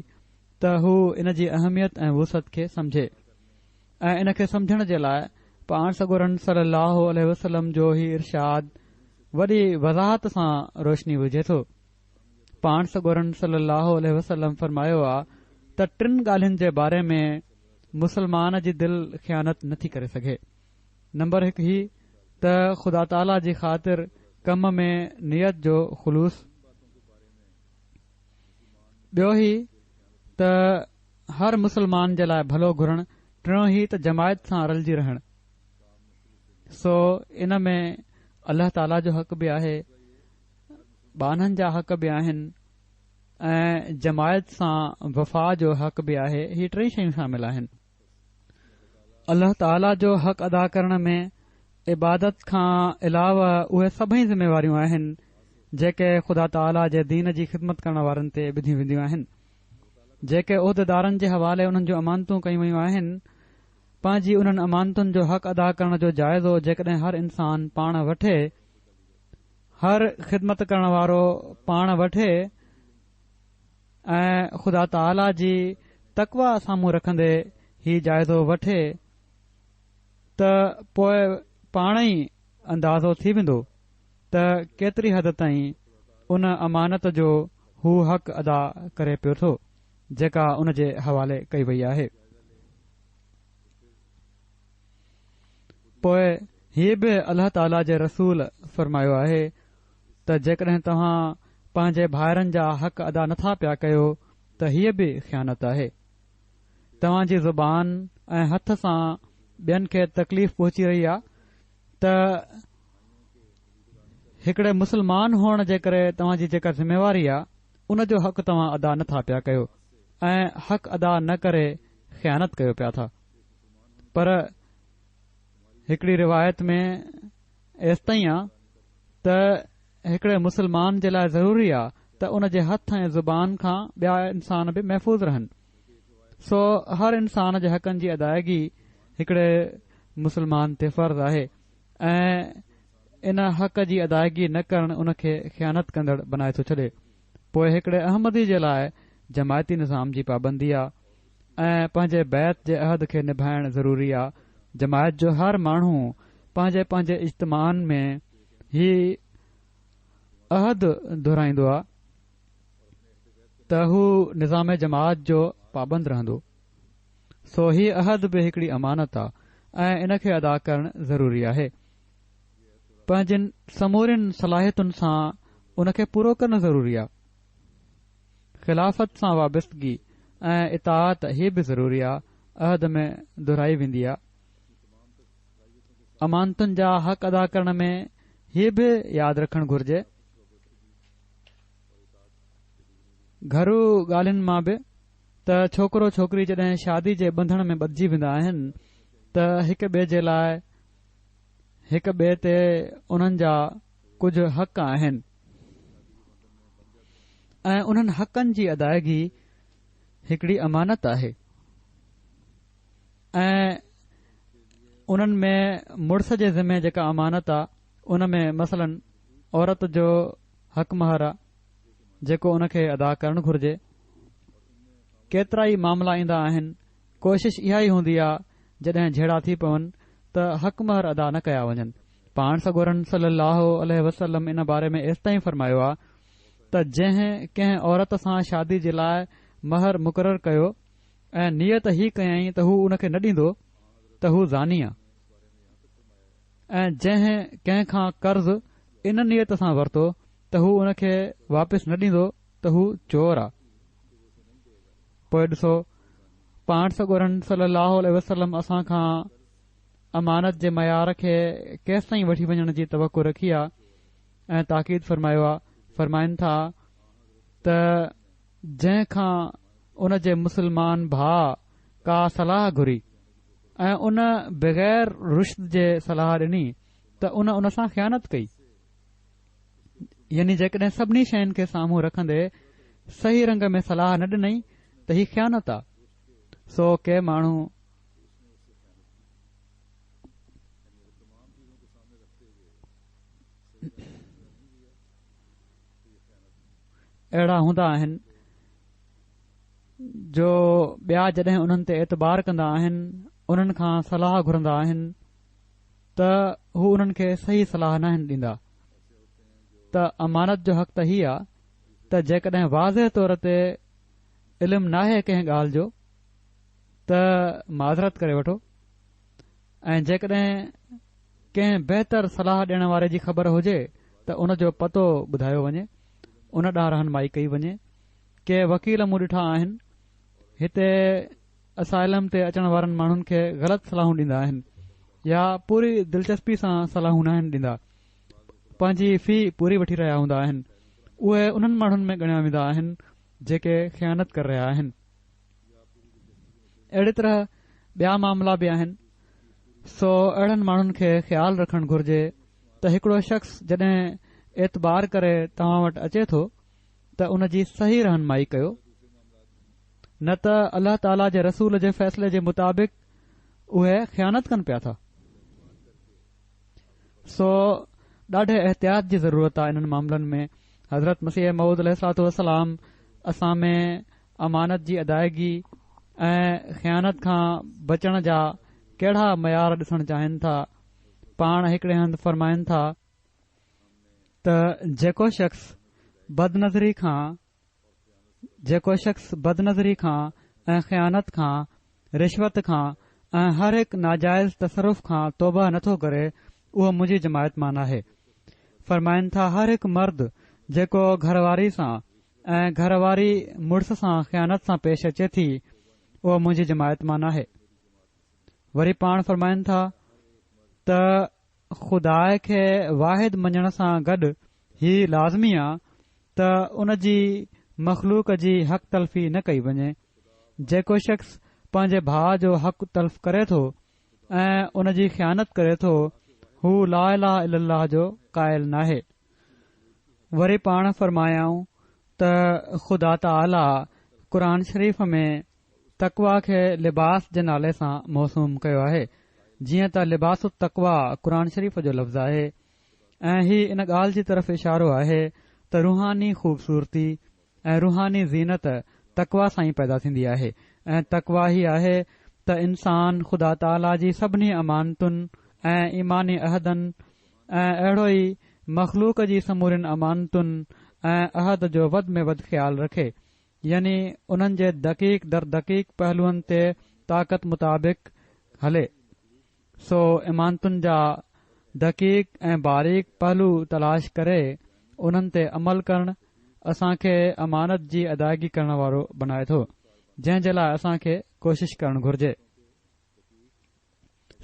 त हू इन जी अहमियत ऐं वुसअत खे समझे ऐं इन खे समझण जे लाइ पाण सगोरन सल्लल्लाहु अलैहि वसल्लम जो ही इरशाद वॾी वज़ाहत सां रोशनी विझे थो। पाण सगोरन सल्लल्लाहु अलैहि वसल्लम फरमायो आहे त टिनि ॻाल्हियुनि जे बारे में मुसलमान जी दिलि ख़यानत नथी करे सघे। नंबर 1 ही त ख़ुदा ताला जी ख़ातिर कम में नियत जो ख़ुलूस। ॿियो ही त हर मुसलमान जे लाइ भलो घुरण। टियों ही त जमायत सां रलिजी रहण। सो इन में अल्लाह ताला जो हक़ बि आहे, बाननि जा हक़ बि आहिनि ऐं जमायत सां वफ़ा जो हक़ बि आहे। ही टे शयूं शामिल आहिनि। अल्लाह ताला जो हक़ अदा करण में इबादत खां अलावा उहे सभई ज़िम्मेवारियूं आहिनि जेके ख़ुदा ताला जे दीन जी ख़िदमत करण वारनि ते विधियूं वेंदियूं आहिनि। जेके उहिदेदारनि जे हवाले उन्हनि जूं अमानतूं कयूं वयूं आहिनि, पंहिंजी उन्हनि अमानतुनि जो हक़ अदा करण जो जाइज़ो जेकॾहिं हर इंसान पाण वठे, हर ख़िदमत करण वारो पाण वठे ऐं ख़ुदा ताला जी तक़वा साम्हूं रखंदे ही जाइज़ो वठे त पोइ पाण ई अंदाज़ो थी वेंदो त केतिरी हद ताईं उन अमानत जो हू हक़ अदा करे पियो थो जेका उन जे हवाले कई वई आहे। पोइ हीअ बि अल्लाह ताला जे रसूल फरमायो आहे त जेकॾहिं तव्हां पंहिंजे भाइरनि जा हक़ अदा नथा पिया कयो त हीअ बि ख़यानत आहे। तव्हां जी ज़ुबान ऐं हथ सां ॿियनि खे तकलीफ़ पहुची रही आहे त हिकड़े मुसलमान हुअण जे करे तव्हां जी जेका ज़िम्मेवारी आहे उन जो हक़ तव्हां अदा नथा पिया कयो ऐं हक़ अदा न करे ख़यानत कयो पिया था। पर हिकड़ी रिवायत में एसि ताईं आहे त हिकड़े मुस्लमान जे लाइ ज़रूरी आहे त उन जे हथ ऐं ज़ुबान खां ॿिया इंसान बि महफ़ूज़ रहनि। सो हर इंसान जे हक़नि जी अदायगी हिकड़े मुस्लमान ते फ़र्ज़ आहे ऐं इन हक़ जी अदायगी न करण उन खे ख़यानत कंदड़ बनाए थो छॾे। पोइ हिकड़े अहमदी जे लाइ जमायती निज़ाम जी पाबंदी आहे ऐं पंहिंजे बैत जे अहद खे निभाइण ज़रूरी आहे। जमायत जो हर माण्हू पंहिंजे पंहिंजे इज्तिमाउनि में ही अहद दोहिराईंदो आहे त हू निज़ाम जमात जो पाबंद रहंदो। सो ही अहद बि हिकड़ी अमानत आहे ऐं इन खे अदा करणु ज़रूरी आहे। पंहिंजनि समूरियुनि सलाहियतुनि सां उन खे पूरो करणु ज़रूरी आहे। ख़िलाफ़त सां वाबस्तगी ऐं इताअत ही बि ज़रूरी आहे, अहद में दोहिराई वेंदी आहे। अमानतुनि जा हक़ अदा करण में हीउ बि यादि रखणु घुर्जे घरू ॻाल्हियुनि मां बि त छोकरो छोकरी जॾहिं शादी जे बंधन में ॿधिजी वेंदा आहिनि त हिक ॿिए जे लाइ हिक ॿिए ते उन्हनि जा कुझु हक़ आहिनि ऐं उन्हनि हक़नि जी अदायगी हिकड़ी अमानत आहे। ऐं उन्हनि में मुड़ुस जे ज़िमे जेका अमानत आहे उन में मसलन औरत जो हक़ महर आहे जेको उन खे अदा करणु घुर्जे। केतिरा ई मामला ईंदा आहिनि, कोशिश इहा ई हूंदी आहे जॾहिं झेड़ा थी पवनि त हक़ महर अदा न कया वञनि। पाण सॻोरन सल्लल्लाहु अलैहि वसल्लम इन बारे में एसि ताईं फरमायो आहे त जंहिं कंहिं औरत सां शादी जे लाइ महर मुक़ररु कयो ऐं नियत ही कयई त हू उन खे न ॾींदो त हू ज़ानी आहे ऐं जंहिं कंहिं खां कर्ज़ इन नियत सां वरितो त हू उन खे वापसि न ॾींदो त हू चोर आहे। पोइ ॾिसो पाण सॻोरन सल्लल्लाहु अलैहि वसल्लम असां खां अमानत जे मयार खे केसि ताईं वठी वञण जी तवक़ो रखी आहे ऐं ताक़ीद फरमायो आहे। फरमाइनि था त जंहिं खां उन जे मुस्लमान भाउ का सलाह घुरी ऐं उन बग़ैर रुश्द जे सलाह ॾिनी त उन सां ख़यानत कई। यानी जेकॾहिं सभिनी शयुनि खे साम्हूं रखंदे सही रंग में सलाह न ॾिनई त ही ख़यानत आहे। सो के माण्हू अहिड़ा हूंदा आहिनि जो ॿिया जॾहिं उन्हनि ते एतबार कंदा आहिनि, उन्हनि खां सलाह घुरंदा आहिनि त हू उन्हनि खे सही सलाह न ॾींदा। त अमानत जो हक़ त ही आहे त जेकॾहिं वाज़ह तौर ते इल्मु नाहे कंहिं ॻाल्हि जो त माज़रत करे वठो ऐं जेकॾहिं कंहिं बहितर सलाह ॾियण वारे जी ख़बर हुजे त उन जो पतो ॿुधायो वञे, उन ॾांहुं रहनुमाई कई वञे। के वकील मूं ॾिठा आहिनि हिते असाइलम ते अचण वारनि माण्हुनि खे ग़लति सलाहूं ॾींदा आहिनि या पूरी दिलचस्पी सां सलाहूं न आहिनि ॾींदा, पंहिंजी फी पूरी वठी रहिया हूंदा आहिनि। उहे उन्हनि माण्हुनि में ॻणिया वेंदा आहिनि जेके ख़यानत करे रहिया आहिनि। अहिड़ी तरह ॿिया मामला बि आहिनि। सो अहिड़नि माण्हुनि खे ख़्यालु रखणु घुर्जे त हिकिड़ो शख़्स जॾहिं एतबार करे तव्हां वटि अचे थो त उन जी सही रहनुमाई कयो, न त अल्लाह ताला जे रसूल जे फ़ैसिले जे मुताबिक़ उहे ख़यानत कनि पिया था। सो ॾाढे एहतियात जी ज़रूरत आहे इन्हनि मामलनि में। हज़रत मसीह मऊद अलैहिस्सलातु वस्सलाम असां में अमानत जी अदायगी ऐं ख़यानत खां बचण जा कहिड़ा मयार ॾिसणु चाहिनि था। पाण हिकड़े हंधि फरमाइनि था त जेको शख़्स बदनज़री खां ऐं ख़यानत खां, रिश्वत खां ऐं हर हिकु नाजाइज़ तसरुफ़ खां तौबा नथो करे उहो मुंहिंजी जमायत मां नाहे। फरमाइनि था हर हिकु मर्द जेको घरवारी सां ऐं घरवारी मुड़ुस सां ख़यानत सां पेश अचे थी उहो मुंहिंजी जमायत मां नाहे। वरी पाण फरमाइनि था त खुदा खे वाहिद मञण सां गॾु ही लाज़मी आहे त उन जी मख़लूक जी हक़ तलफ़ी न कई वञे। जेको शख़्स पंहिंजे भाउ जो हक़ तल्फ़ करे थो ऐं उन जी ख़यानत करे थो हू ला इलाहा इल्लल्लाह जो क़ाइल नाहे। वरी पाण फरमायाऊं त ख़ुदा ताला क़ुर शरीफ़ में तक़वा खे लिबास जे नाले सां मौसूम कयो आहे। जीअं त लिबास तक़वा क़ुर शरीफ़ जो लफ़्ज़ आहे ऐं ही इन ॻाल्हि जी तरफ़ इशारो आहे त रूहानी ख़ूबसूरती ऐं रूहानी ज़ीनत तक़वा सां ई पैदा थींदी आहे ऐं तक़वा ही आहे त इंसान ख़ुदा ताला जी सभिनी अमानतुनि ऐं ईमानी अहदनि ऐं अहिड़ो ई मख़लूक जी समूरिन अमानतुनि ऐं अहद जो वध में वधि ख़्यालु रखे, यानी उन्हनि जे दक़ीक़ दर दक़ीक़ पहलुअनि ते ताक़त मुताबिक़ हले। सो इमानतुनि जा दक़ीक़ ऐं बारीक़ पहलू तलाश करे उन्हनि ते अमल करणु असां खे अमानत जी अदायगी करण वारो बणाए थो, जंहिं जे लाइ असां खे कोशिश करणु घुर्जे।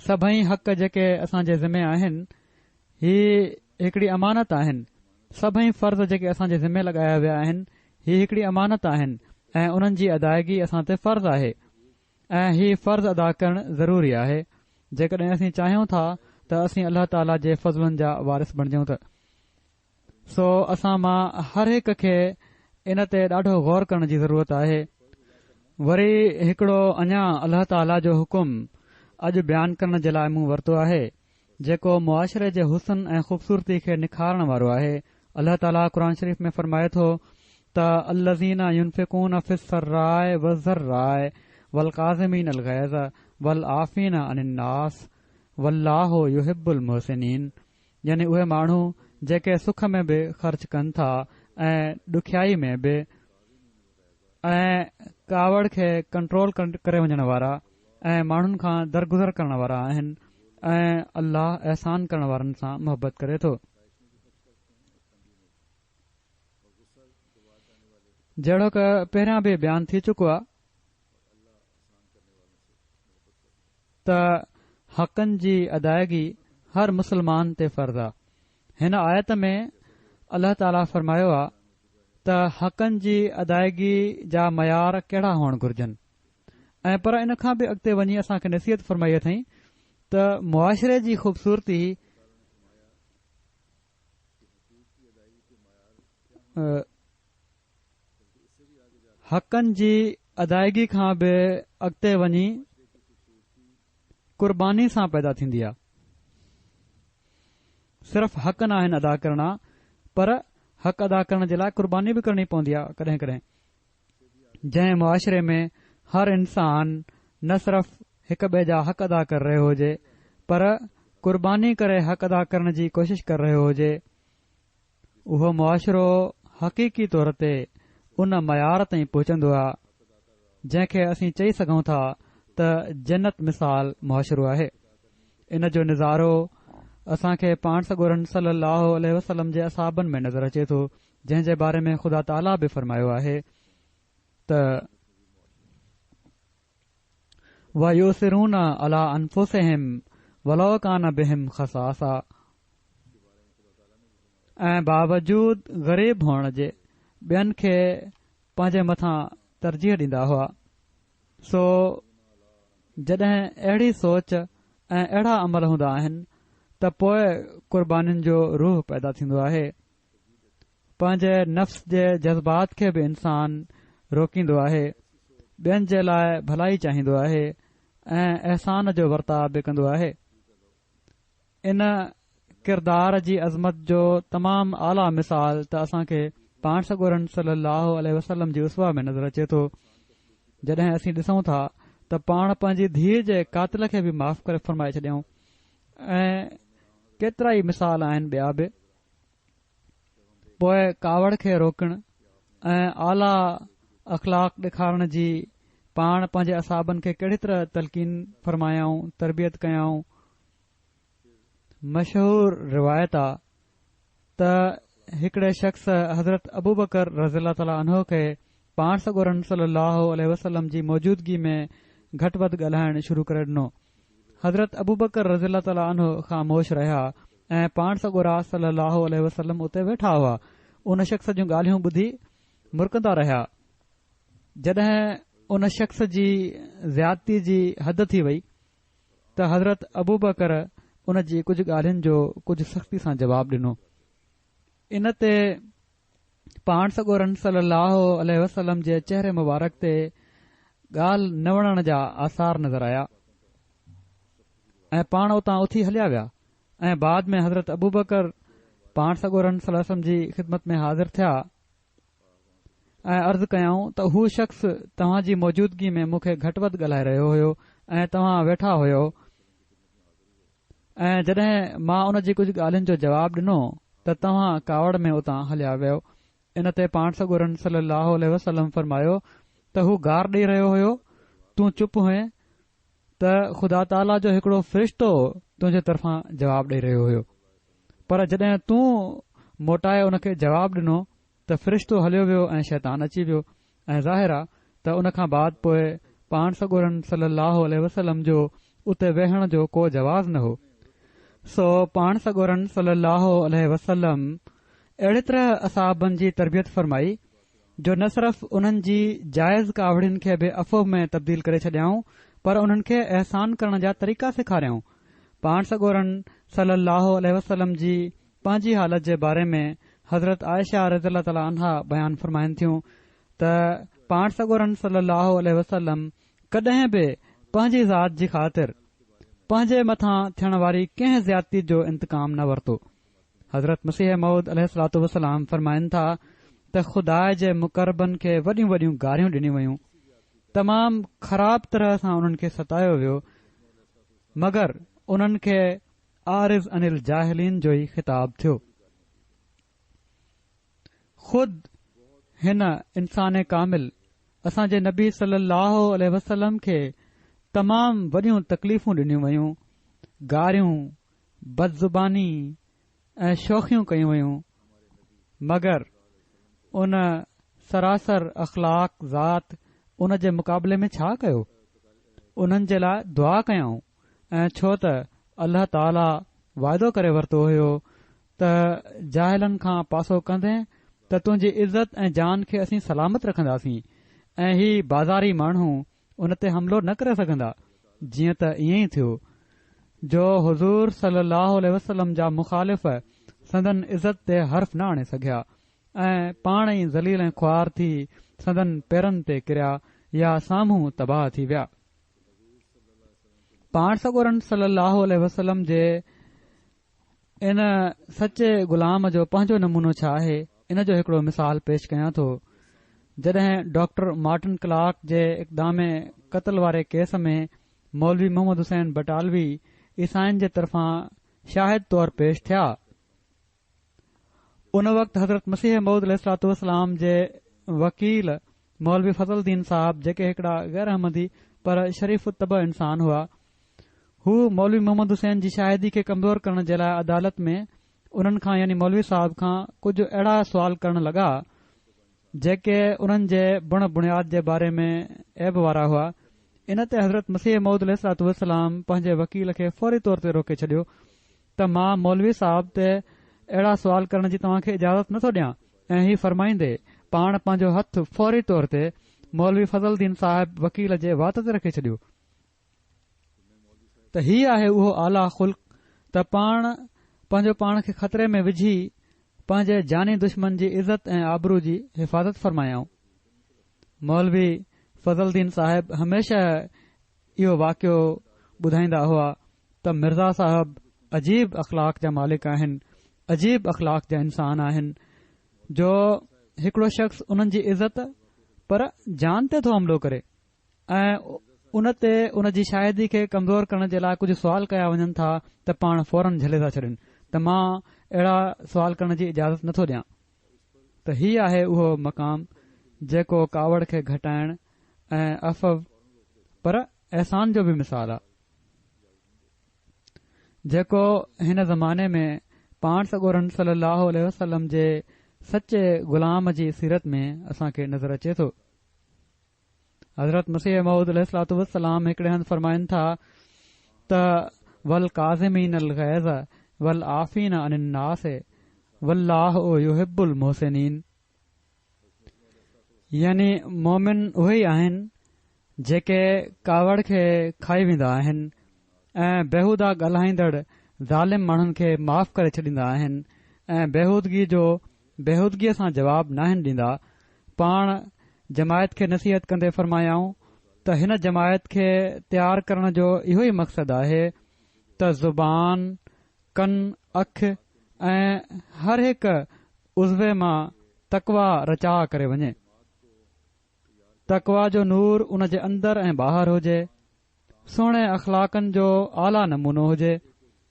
सभई हक़ जेके असां जे ज़िमे आहिनि ही हिकड़ी अमानत आहिनि। सभई फ़र्ज़ जेके असां जे ज़िमे लॻाया विया आहिनि ही हिकड़ी अमानत आहिनि ऐं उन्हनि जी अदायगी असां ते फ़र्ज़ आहे ऐं ही फ़र्ज़ अदा करणु ज़रूरी आहे। जेकॾहिं असीं चाहियूं था त असीं अल्लाह ताला जे फज़लनि जा वारिस बणिजूं त सो असां मां हर हिक खे इन ते ॾाढो गौर करण जी ज़रूरत आहे। वरी हिकड़ो अञा अल्लाह ताला जो हुकुम अॼु बयानु करण जे लाइ मूं वरितो आहे जेको मुआशिरे जे हुस्न ऐं ख़ूबसूरती खे निखारण वारो आहे। अल्लाह ताला क़ुर शरीफ़ में फरमाए थो त अल्लज़ीना युनफ़िक़ून फ़िस्सर्राए वज़र्राए वल काज़िमीन अल ग़ैज़ वल आफ़ीना अनिन नास वल्लाहु युहिब्बुल मुहसिनीन, यानी उहे माण्हू जेके सुख में बि ख़र्च कनि था ऐं ॾुखियाई में बि ऐं कावड़ खे कंट्रोल करे वञण वारा ऐं माण्हुनि खां दरगुज़र करण वारा आहिनि ऐं अल्लाह अहसान करण वारनि सां मोहबत करे थो। जहिड़ो क पहिरियां बि बयानु थी चुको आहे त हक़नि जी अदायगी हर मुसलमान ते फ़र्ज़ आहे। हिन आयत में अल्लाह ताला फरमायो आहे त हक़नि जी अदायगी जा मयार कहिड़ा हुअणु घुर्जनि ऐं पर इन खां बि अॻिते वञी असां खे नसीहत फरमाई अथई त मुआशिरे जी ख़ूबसूरती हक़नि जी अदायगी खां बि अॻिते वञी क़ुर्बानी सां पैदा थींदी आहे। सिर्फ़ हक़ न आहिनि अदा करणा, पर हक़ अदा करण जे लाइ क़ुर्बानी बि करणी पवंदी आहे कॾहिं कॾहिं। जंहिं मुआशिरे में हर इंसान न सिर्फ़ हिक ॿिए जा हक़ अदा करे रहियो हुजे पर क़ुर्बानी करे हक़ अदा करण जी कोशिश करे रहियो हुजे, उहो मुआशिरो हक़ीक़ी तौर ते उन मयार ताईं पहुचंदो आहे जंहिंखे असीं चई सघूं था त जन्नत मिसाल मुआशिरो आहे। इन जो नज़ारो असां खे पाण सॻोरन सल्लल्लाहु अलैहि वसल्लम जे असहाबनि में नज़र अचे थो, जंहिं जे बारे में ख़ुदा ताला बि फरमायो आहे त वयुसिरून अला अनफुसिहिम वलौ कान बिहिम खसासा, ऐं बावजूद ग़रीब हुअण जे ॿियनि खे पंहिंजे मथां तरजीह ॾींदा हुआ। सो जॾहिं अहिड़ी सोच ऐं अहिड़ा अमल हूंदा आहिनि त पोइ क़ुर्बानीनि जो रूह पैदा थींदो आहे। पंहिंजे नफ़्स जे जज़्बात खे बि इंसान रोकींदो आहे, ॿियनि जे लाइ भलाई चाहींदो आहे ऐं अहसान जो वर्ताव बि कंदो आहे। इन किरदार जी अज़मत जो तमामु आला मिसाल त असां खे पाण सॻोरन सल्लल्लाहु अलैहि वसल्लम जी उसवा में नज़र अचे थो। जॾहिं असीं ॾिसूं था त पाण पंहिंजी धीअ जे कातिल खे बि माफ़ करे फरमाए छॾियऊं ऐं केतिरा ई मिसाल आहिनि ॿिया बि। पोइ कावड़ खे रोकण ऐं आला अख़लाक ॾेखारण जी पाण पंहिंजे असाबनि खे कहिड़ी तरह तलक़ीन फरमायाऊं, तरबियत कयाऊं। मशहूर रिवायत आहे त हिकड़े शख़्स हज़रत अबू बकर रज़ियल्लाहु ताला अन्हो खे पाण सॻोरन सल्लल्लाहु अलैहि वसल्लम जी मौजूदगी में घटि वधि ॻाल्हाइण शुरू करे ॾिनो। हज़रत अबू बकर रज़ियल्लाहु ताला अन्हो ख़ामोश रहिया ऐं पाण सॻोरा सल्लल्लाहु अलैहि वसल्लम उते वेठा हुआ। उन शख़्स जूं ॻाल्हियूं ॿुधी मुरकंदा रहिया। जॾहिं उन शख़्स जी ज़्यादती जी हद थी वई त हज़रत अबू बकर उन जी कुझु ॻाल्हियुनि जो कुझु सख़्ती सां जवाबु ॾिनो। इन ते पाण सॻोरन सलाहु अलैहि वसल्लम जे चेहरे मुबारक ते ॻाल्हि न वणण जा आसार नज़र आया ऐं पाण उतां उथी हलिया विया ऐं बाद में हज़रत अबू बकर पाण सॻोरन सलाहु जी ख़िदमत में हाज़िर थिया ऐं अर्ज़ु कयाऊं त हू शख़्स तव्हां जी मौजूदगी में मूंखे घटि वधि ॻाल्हाए रहियो हुयो ऐं तव्हां वेठा हुयो ऐं जॾहिं मां उन जी कुझु ॻाल्हियुनि जो जवाबु ॾिनो त तव्हां कावड़ में उतां हलिया वियो। इन ते पाण सॻोरन सलाहु वसलम फरमायो त हू गार ॾेई रहियो हुयो, तूं चुप हुए त ख़ुदा ताला जो हिकड़ो फ़रिश्तो तुंहिंजे तरफ़ां जवाबु ॾेई रहियो हुयो, पर जॾहिं तूं मोटाए उन खे जवाबु ॾिनो त फ़रिश्तो हलियो वियो ऐं शैतान अची वियो ऐं ज़ाहिर आहे त उन खां बाद पोइ पाण सॻोरन सलाहु वसलम जो उते वेहण जो को जवाज़ न हो। सो पाण सॻोरन सलाहु वसलम अहिड़ी तरह असाबनि जी तरबियत फरमाई जो न सिर्फ़ उन्हनि जी जाइज़ कावड़ियुनि खे बि अफ़ो में तब्दील करे छॾियाऊं, पर उन्हनि खे अहसान करण जा तरीक़ा सेखारियाऊं। पाण सॻोरन सलाहु वसलम जी पंहिंजी हालत जे बारे में हज़रत आयशा रज़ी ताला अन्हा बयान फरमाइनि थियूं त पाण सॻोरन सलाहु वसलम कॾहिं बि पंहिंजी ज़ात जी ख़ातिर पंहिंजे मथां थियण वारी कंहिं ज़्यादती जो इंतकाम न वरितो। हज़रत मसीह मऊद अलैहिस्सलातु वस्सलाम फरमाइनि था त ख़ुदा जे मुक़रबनि खे वॾियूं वॾियूं गारियूं ॾिनियूं वयूं, तमामु ख़राब तरह सां उन्हनि खे सतायो वियो, मगर उन्हनि खे आरिज़ अनिल जाहिलीन जो ई ख़िताब थियो। खुद हिन इंसान कामिल असां जे नबी सलाहु अलैहि वसल्लम खे तमामु वॾियूं तकलीफ़ूं ॾिनियूं वयूं, गारियूं, बदज़ुबानी ऐं शोखियूं कयूं वयूं, मगर उन सरासर अख़लाक ज़ात उन जे मुक़ाबले में छा कयो? उन्हनि जे लाइ दुआ कयाऊं ऐं छो त अल्लाह ताला वाइदो करे वरितो हुयो त जाहिलनि खां पासो कंदे त तुंहिंजी इज़त ऐं जान खे असीं सलामत रखंदासीं ऐं ही बाज़ारी माण्हू उन ते हमिलो न करे सघंदा। जीअं त ईअं ई थियो जो हुज़ूर सलाहु वसलम जा मुख़ालिफ़ संदन इज़त ते हर्फ़ न आणे सघिया ऐं पाण ई ज़लील ऐं ख्वार थी संदन पेरनि ते किरिया या साम्हूं तबाह थी विया। पाण सॻोरन सलाहु वसलम जे इन सचे ग़ुलाम जो पंहिंजो नमूनो छा आहे, इन जो हिकड़ो मिसाल पेश कयां थो। जॾहिं डॉक्टर मार्टिन क्लार्क जे इक़दाम क़त्ल वारे केस में मौलवी मोहम्मद हुसैन बटालवी ईसाइन जे तरफ़ां शाहिद तौर पेश थिया, उन वक़्तु हज़रत मसीह मऊद अलैहिस्सलातु वस्सलाम जे वकील मौलवी फज़लुद्दीन साहब, जेके हिकड़ा गैर अहमदी पर शरीफ़ तब इंसान हुआ, हू मौलवी मोहम्मद हुसैन जी शाहिदी खे कमज़ोर करण जे लाइ अदालत में उन्हनि खां यानी मौलवी साहब खां कुझु अहिड़ा सुवाल करण लॻा जेके उन्हनि जे बुण बुनियाद जे बारे में ऐब वारा हुआ। इन ते हज़रत मसीह मऊद अलैहिस्सलातु वस्सलाम पंहिंजे वकील खे फौरी तौर ते रोके छडि॒यो त मां मौलवी साहब ते अहिड़ा सुवाल करण जी तव्हां खे इजाज़त नथो ॾियां, ऐं ही फरमाईंदे पाण पंहिंजो हथ फौरी तौर ते मौलवी फज़लुद्दीन साहिब वकील जे वात ते रखे छडि॒यो त ही आहे उहो आला ख़ुल्क़ त पाण पंहिंजो पाण खे ख़तरे में विझी पंहिंजे जानी दुश्मन जी इज़त ऐं आबरू जी हिफ़ाज़त फरमायाऊं। मौलवी फज़लुद्दीन साहिब हमेशा इहो वाक़ियो ॿुधाईंदा हुआ त मिर्ज़ा साहब अजीब अख़लाक जा मालिक आहिनि, अजीब अख़लाक जा इंसान आहिनि, जो हिकड़ो शख़्स उन्हनि जी इज़त पर जान ते थो हमिलो करे ऐं उन ते उन जी शाहिदी खे कमज़ोर करण जे लाइ कुझु सुवाल कया वञनि था त पाण फौरन झले था छॾनि त मां अहिड़ा सुवाल करण जी इजाज़त नथो ॾियां। त हीउ आहे उहो मक़ाम जेको कावड़ खे घटाइण ऐं अफ़व पर अहसान जो बि मिसाल आहे, जेको हिन ज़माने में पाण सॻोरन सलाहु वसलम जे सचे ग़ुलाम जी सीरत में असां खे नज़र अचे थो। हज़रत मसीह मऊद अलैहिस्सलातु वस्सलाम हिकड़े हंधि फरमाइनि था त वल काज़िमीन अल ग़ैज़ वल आफ़ीन अनिन नास वल्लाहु युहिब्बुल मुहसिनीन, यानी मोमिन उहे ई आहिनि जेके कावड़ खे खाई वेंदा आहिनि ऐं बेहूदा ॻाल्हाईंदड़ ज़ालिम माण्हुनि खे माफ़ करे छॾींदा आहिनि ऐं बेहूदगीअ सां जवाब नाहिनि ॾींदा। पाण जमायत खे नसीहत कंदे फरमायाऊं त हिन जमायत खे तयार करण जो इहो ई मक़सदु आहे त ज़ुबान, कन, अख ऐं हर हिकु उज़वे मां तकवा रचा करे वञे। तकवा जो नूर उन जे अंदर ऐं ॿाहिरि हुजे, सुहिणे अख़लाक़नि जो आला नमूनो हुजे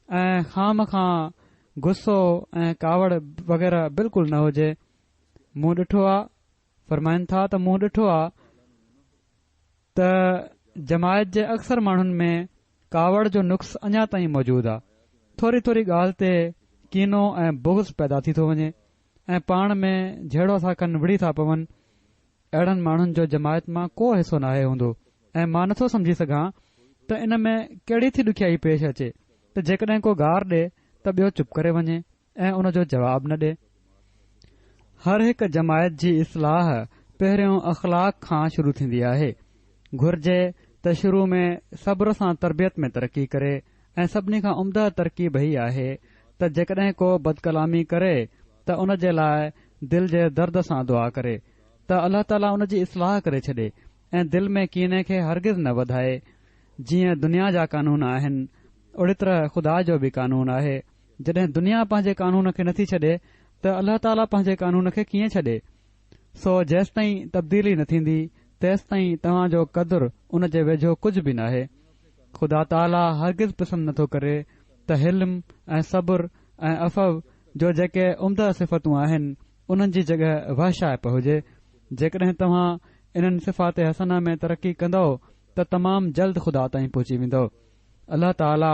ऐं खाम खां गुस्सो ऐं कावड़ वग़ैरह बिल्कुलु न हुजे। मूं ॾिठो आहे, फरमाइनि था त मूं ॾिठो आहे त जमायत जे अक्सर माण्हुनि में कावड़ जो नुक्स अञा ताईं मौजूदु आहे। थोरी थोरी ॻाल्हि ते कीनो ऐं बुग़्ज़ पैदा थी थो वञे ऐं पाण में जहिड़ो था कनि विड़ी था पवनि। अहिड़नि माण्हुनि जो जमायत मां को हिसो नाहे हूंदो ऐं मां नथो समझी सघां त इन में कहिड़ी थी ॾुखियाई पेश अचे त जेकॾहिं को गार ॾे त ॿियो चुप करे वञे ऐं उन जो जवाब न ॾे। हर हिकु जमायत जी इस्लाह पहिरियों अख़लाक खां शुरू थींदी आहे। घुर्जे त शुरू में सब्र सां तरबियत में तरक़ी करे ऐं सभिनी खां उम्दा तरकीब हीअ आहे त जेकॾहिं को बदकलामी करे त उन जे लाइ दिल जे दर्द सां दुआ करे त अल्लाह ताला उन जी इस्लाह करे छॾे ऐं दिल में कीने खे हरगिज़ न वधाए। जीअं दुनिया जा कानून आहिनि ओड़ी तरह ख़ुदा जो बि कानून आहे। जॾहिं दुनिया पंहिंजे कानून खे नथी छॾे त अल्लाह ताला पंहिंजे कानून खे कीअं छॾे। सो जेसि ताईं तब्दीली न थींदी तेसि ताईं तव्हां जो क़दुरु उन जे वेझो कुझु बि नाहे। ख़ुदा ताला हरगिज़ पसंदि नथो करे त हिल्म ऐं सब्र ऐं अफ़व जो जेके उम्दा सिफ़तूं आहिनि उन्हनि जी जॻह वहशाइप हुजे। जेकॾहिं तव्हां इन्हनि सिफ़ात हसना में तरक़ी कंदो त तमामु जल्द ख़ुदा ताईं पहुची वेंदो। अल्लाह ताला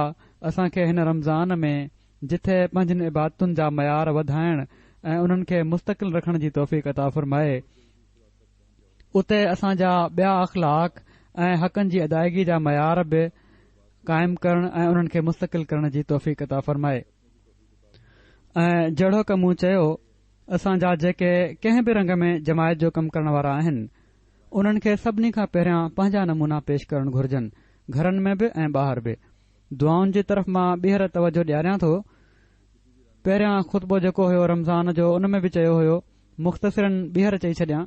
असां खे हिन रमज़ान में जिथे पंहिंजनि इबादतुनि जा मयार वधाइण ऐं उन्हनि खे मुस्तक़िल रखण जी तौफ़ीक़ अता फ़रमाए, उते असां जा ॿिया अख़लाक ऐं हक़नि जी अदायगी जा मयार बि क़ाइमु करण ऐं उन्हनि खे मुस्तक़िल करण जी तौफ़ीक़ अता फ़रमाए। ऐं जहिड़ो क मूं चयो, असां जा जेके कंहिं बि रंग में जमायत जो कमु करण वारा आहिनि उन्हनि खे सभिनी खां पहिरियां पंहिंजा नमूना पेश करणु घुर्जनि, घरनि में बि ऐं ॿाहिरि बि। दुआउनि जी तरफ़ मां ॿीहर तवजो ॾियारियां थो। पहिरियां ख़ुतबो जेको हुयो रमज़ान जो उन में बि चयो हुयो, मुख़्तसिरनि ॿीहर चई छॾियां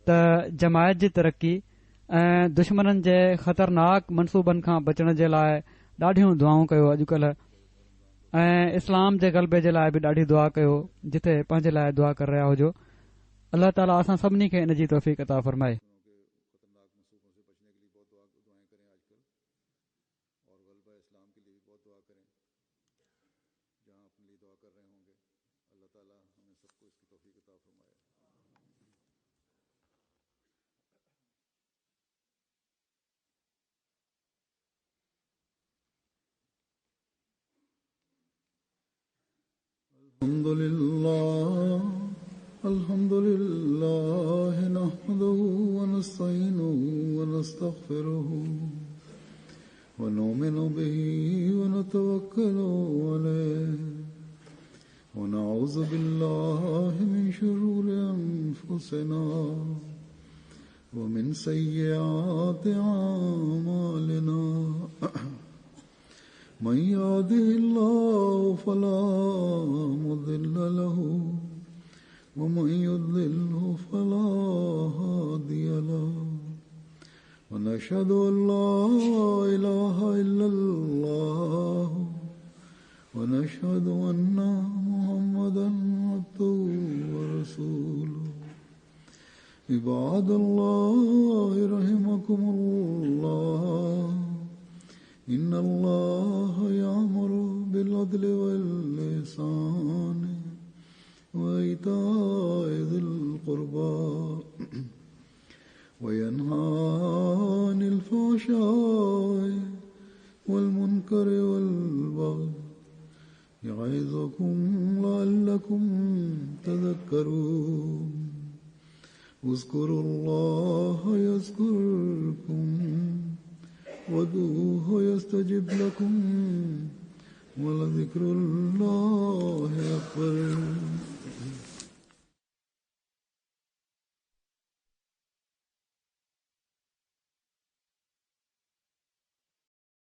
त जमायत जी तरक़ी ऐं दुश्मननि जे ख़तरनाक मनसूबनि खां बचण जे लाइ ॾाढियूं दुआऊं कयो अॼुकल्ह ऐं इस्लाम जे ग़लबे जे लाइ बि ॾाढी दुआ कयो जिथे पंहिंजे लाइ दुआ करे रहिया हुजो। अल्लाह ताला असां सभिनी खे इन जी तौफ़ीक़ अता फ़रमाए। الحمد لله نحمده ونستعينه ونستغفره ونؤمن به ونتوكل عليه ونعوذ بالله من شرور أنفسنا ومن سيئات أعمالنا من يهده الله فلا مضل له ومن يضلله فلا هادي له ونشهد أن لا إله إلا الله ونشهد أن محمدا عبده ورسوله عباد الله رحمكم الله إن الله يأمر بالعدل والإحسان وإيتاء ذي القربى وينهى عن الفحشاء والمنكر والبغي يعظكم لعلكم تذكرون اذكروا الله يذكركم وادعوه يستجب لكم ولذكر الله أكبر.